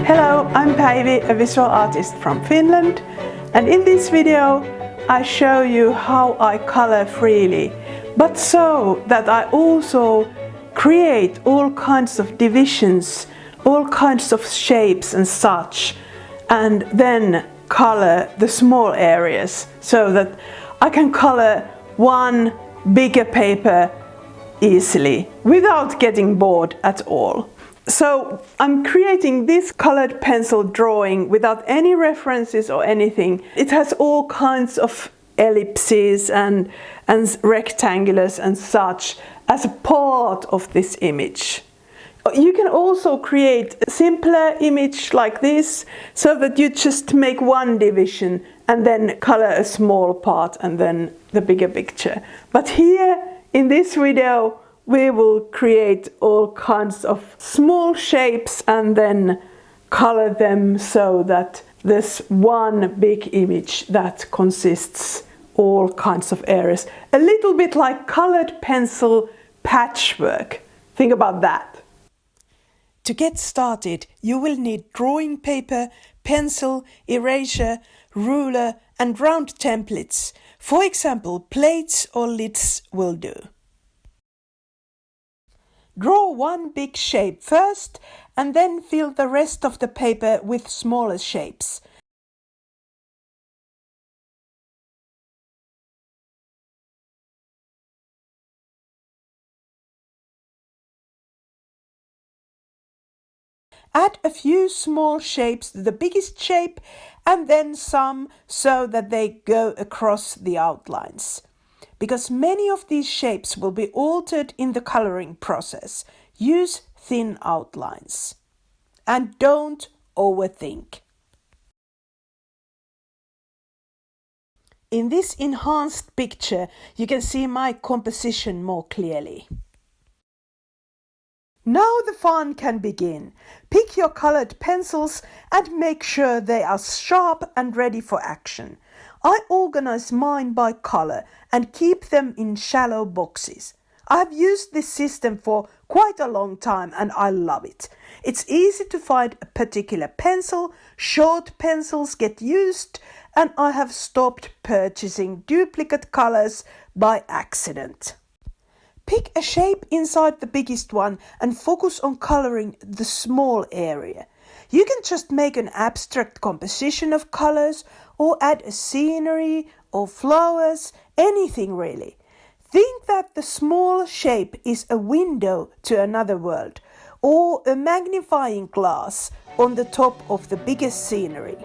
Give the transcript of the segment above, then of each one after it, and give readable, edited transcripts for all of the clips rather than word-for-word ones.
Hello, I'm Päivi, a visual artist from Finland, and in this video I show you how I color freely, but so that I also create all kinds of divisions, all kinds of shapes and such, and then color the small areas so that I can color one bigger paper easily without getting bored at all. So I'm creating this colored pencil drawing without any references or anything. It has all kinds of ellipses and rectangulars and such as a part of this image. You can also create a simpler image like this so that you just make one division and then color a small part and then the bigger picture. But here in this video we will create all kinds of small shapes and then color them so that there's one big image that consists all kinds of areas. A little bit like colored pencil patchwork. Think about that. To get started, you will need drawing paper, pencil, eraser, ruler and round templates. For example, plates or lids will do. Draw one big shape first and then fill the rest of the paper with smaller shapes. Add a few small shapes to the biggest shape and then some so that they go across the outlines. Because many of these shapes will be altered in the coloring process, use thin outlines. And don't overthink. In this enhanced picture, you can see my composition more clearly. Now the fun can begin. Pick your colored pencils and make sure they are sharp and ready for action. I organize mine by color and keep them in shallow boxes. I have used this system for quite a long time and I love it. It's easy to find a particular pencil, short pencils get used, and I have stopped purchasing duplicate colors by accident. Pick a shape inside the biggest one and focus on coloring the small area. You can just make an abstract composition of colors or add a scenery or flowers, anything really. Think that the small shape is a window to another world or a magnifying glass on the top of the biggest scenery.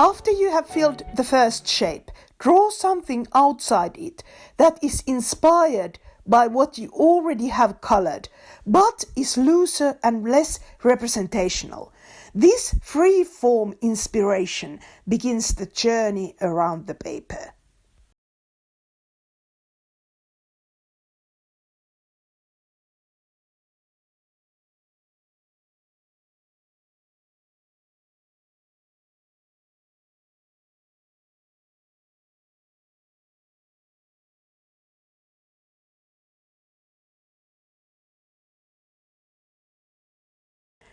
After you have filled the first shape, draw something outside it that is inspired by what you already have colored, but is looser and less representational. This free-form inspiration begins the journey around the paper.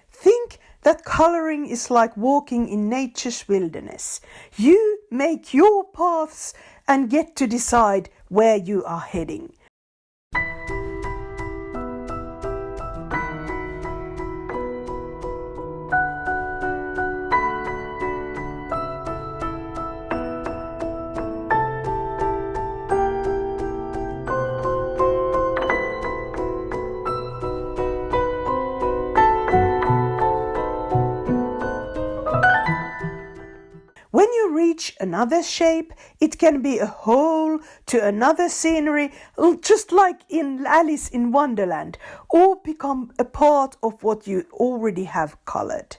Think that coloring is like walking in nature's wilderness. You make your paths and get to decide where you are heading. When you reach another shape, it can be a hole to another scenery, just like in Alice in Wonderland, or become a part of what you already have colored.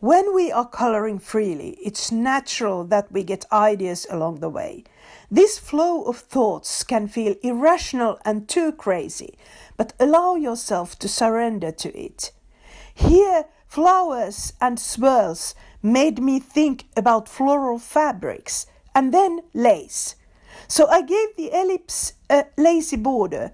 When we are coloring freely, it's natural that we get ideas along the way. This flow of thoughts can feel irrational and too crazy, but allow yourself to surrender to it. Here, flowers and swirls made me think about floral fabrics and then lace. So I gave the ellipse a lacy border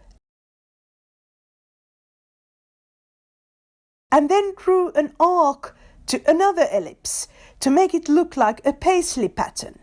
and then drew an arc to another ellipse to make it look like a paisley pattern.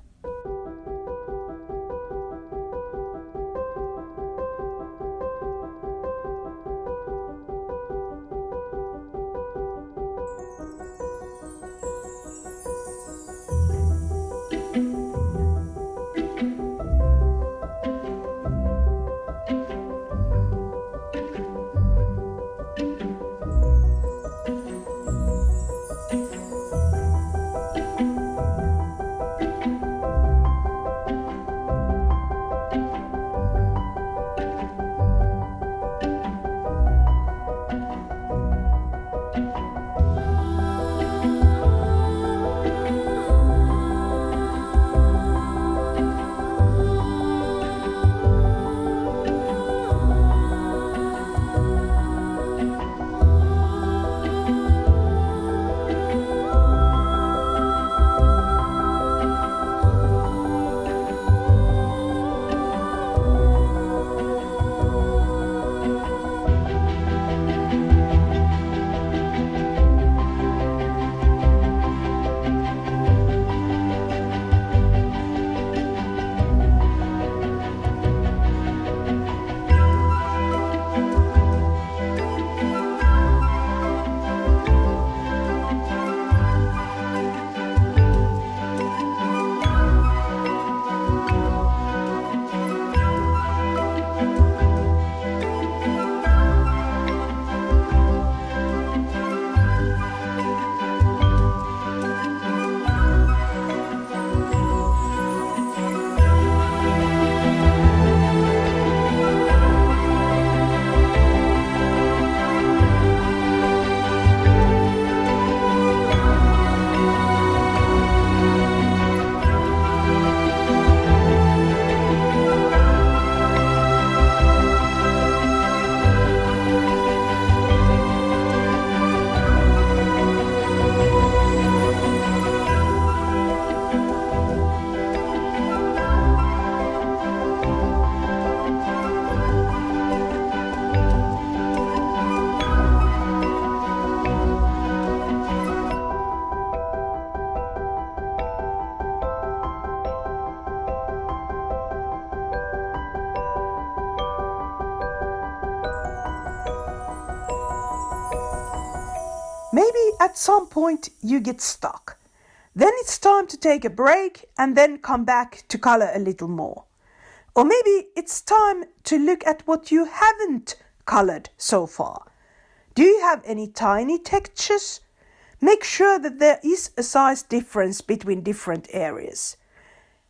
Maybe at some point you get stuck. Then it's time to take a break and then come back to color a little more. Or maybe it's time to look at what you haven't colored so far. Do you have any tiny textures? Make sure that there is a size difference between different areas.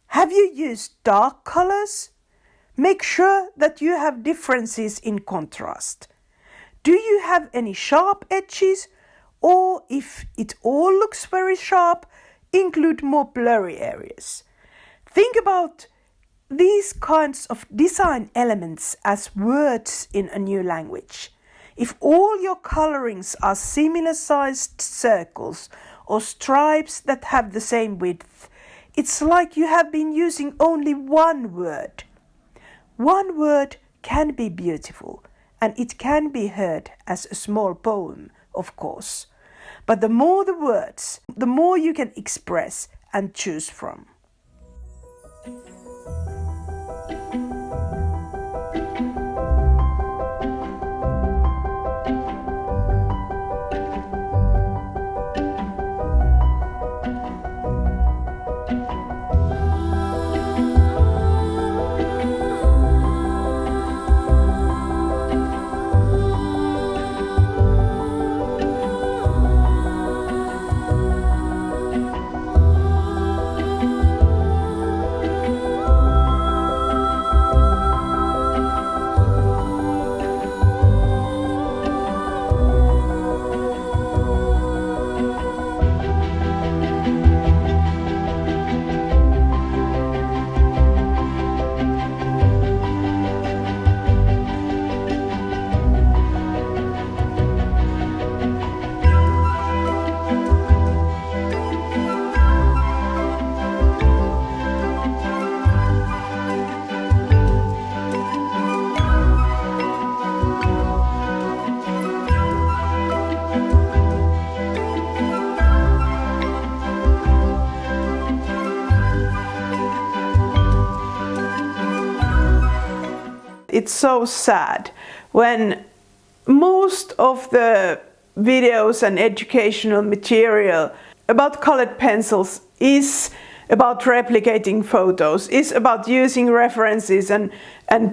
Have you used dark colors? Make sure that you have differences in contrast. Do you have any sharp edges? Or if it all looks very sharp, include more blurry areas. Think about these kinds of design elements as words in a new language. If all your colorings are similar sized circles or stripes that have the same width, it's like you have been using only one word. One word can be beautiful, and it can be heard as a small poem, of course. But the more the words, the more you can express and choose from. It's so sad when most of the videos and educational material about colored pencils is about replicating photos, is about using references and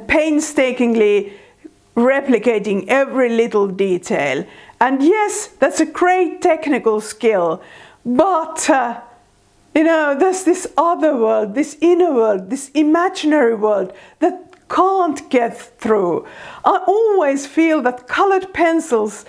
painstakingly replicating every little detail. And yes, that's a great technical skill, but there's this other world, this inner world, this imaginary world that can't get through. I always feel that colored pencils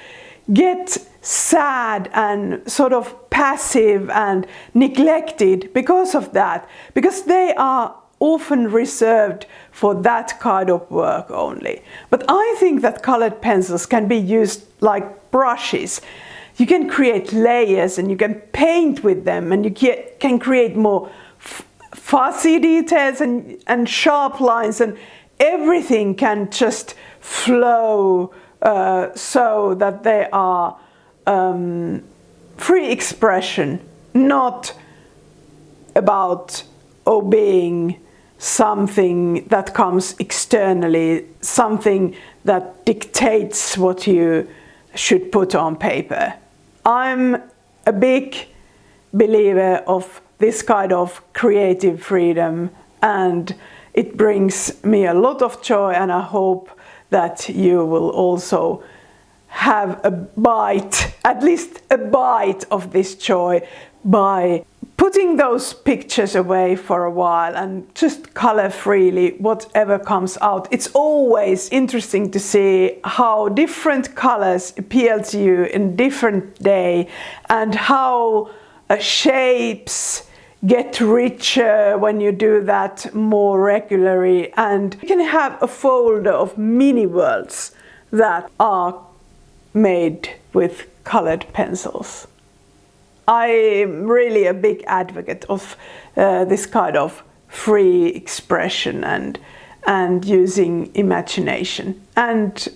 get sad and sort of passive and neglected because of that, because they are often reserved for that kind of work only. But I think that colored pencils can be used like brushes. You can create layers and you can paint with them, and you can create more fuzzy details and sharp lines, and everything can just flow so that they are free expression, not about obeying something that comes externally, something that dictates what you should put on paper. I'm a big believer of this kind of creative freedom, and it brings me a lot of joy, and I hope that you will also have a bite, at least a bite of this joy, by putting those pictures away for a while and just color freely whatever comes out. It's always interesting to see how different colors appeal to you in different day, and how shapes get richer when you do that more regularly. And you can have a folder of mini worlds that are made with colored pencils. I'm really a big advocate of this kind of free expression and using imagination and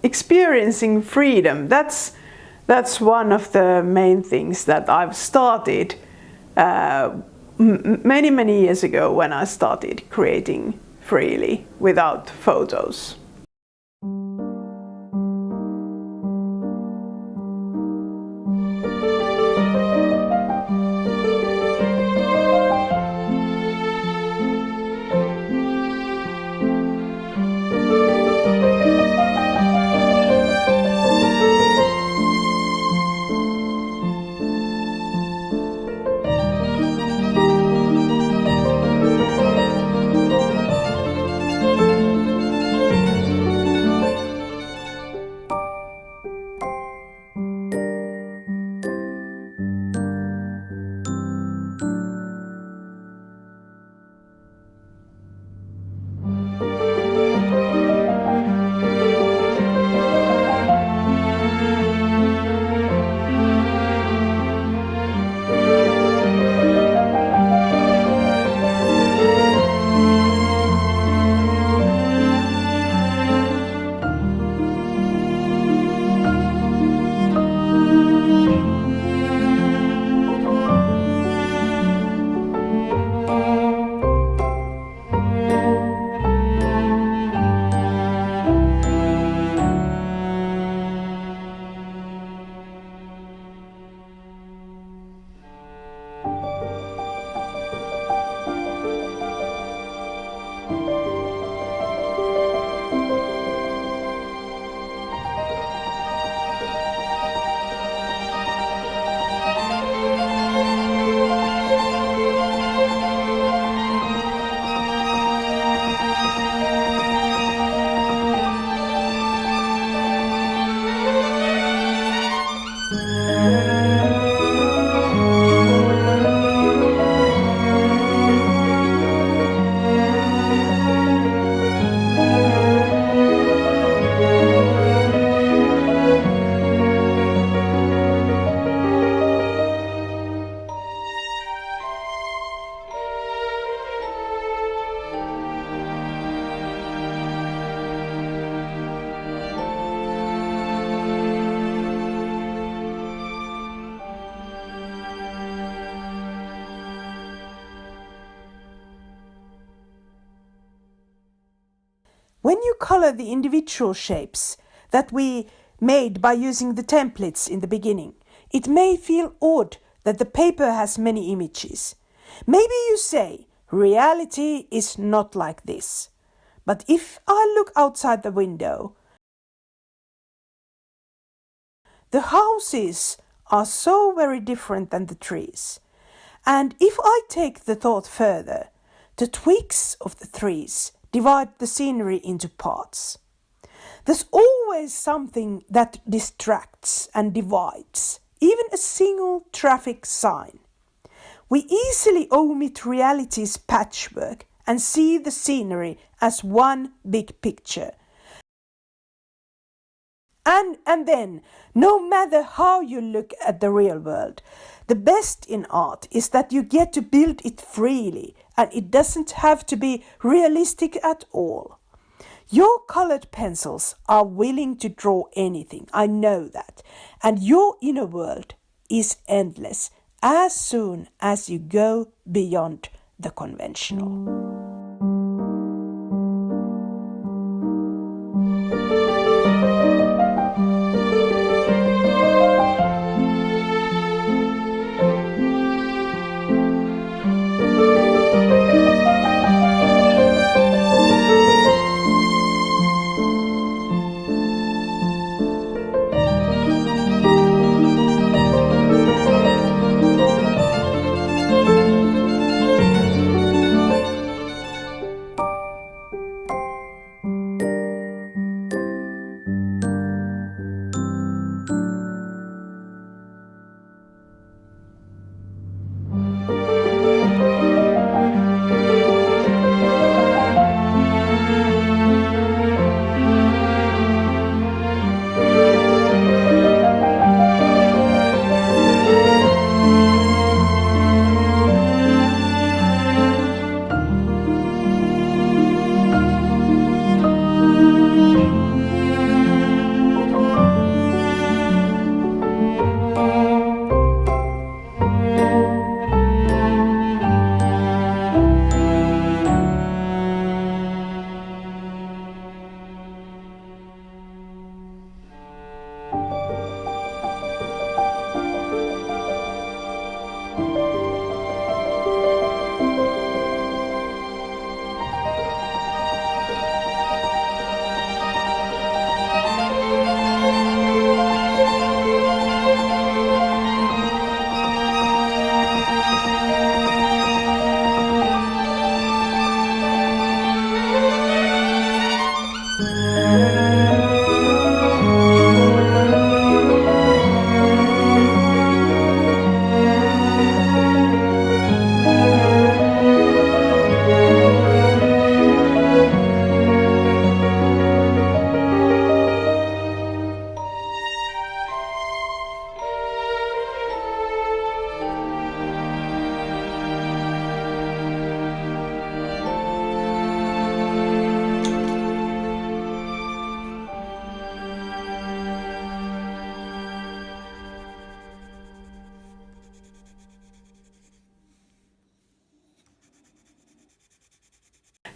experiencing freedom. That's one of the main things that I've started many years ago when I started creating freely without photos. when you color the individual shapes that we made by using the templates in the beginning, it may feel odd that the paper has many images. Maybe you say, reality is not like this. But if I look outside the window, the houses are so very different than the trees. And if I take the thought further, the twigs of the trees divide the scenery into parts. There's always something that distracts and divides, even a single traffic sign. We easily omit reality's patchwork and see the scenery as one big picture. And then, no matter how you look at the real world, the best in art is that you get to build it freely, and it doesn't have to be realistic at all. Your colored pencils are willing to draw anything, I know that, and your inner world is endless as soon as you go beyond the conventional.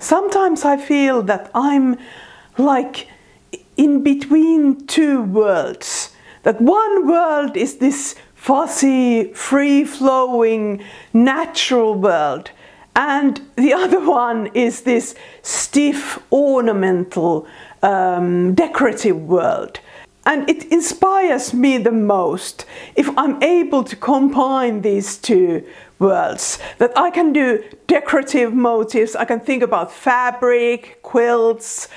Sometimes I feel that I'm like in between two worlds. That one world is this fuzzy, free-flowing, natural world, and the other one is this stiff, ornamental, decorative world. And it inspires me the most if I'm able to combine these two worlds. That I can do decorative motifs, I can think about fabric, quilts,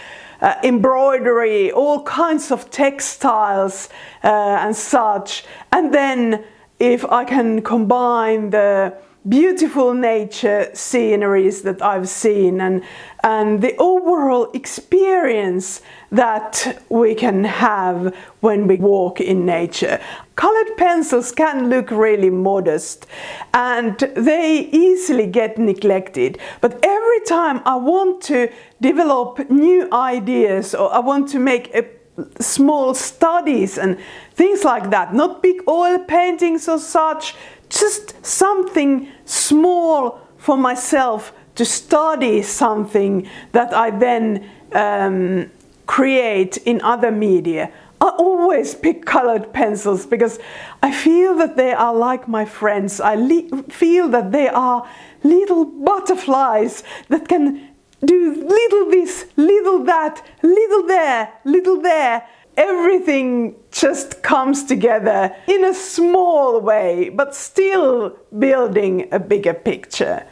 embroidery, all kinds of textiles and such. And then if I can combine the beautiful nature sceneries that I've seen and the overall experience that we can have when we walk in nature. Colored pencils can look really modest and they easily get neglected, but every time I want to develop new ideas or I want to make small studies and things like that, not big oil paintings or such, just something small for myself to study something that I then create in other media, I always pick colored pencils because I feel that they are like my friends. I feel that they are little butterflies that can do little this, little that, little there, little there. Everything just comes together in a small way, but still building a bigger picture.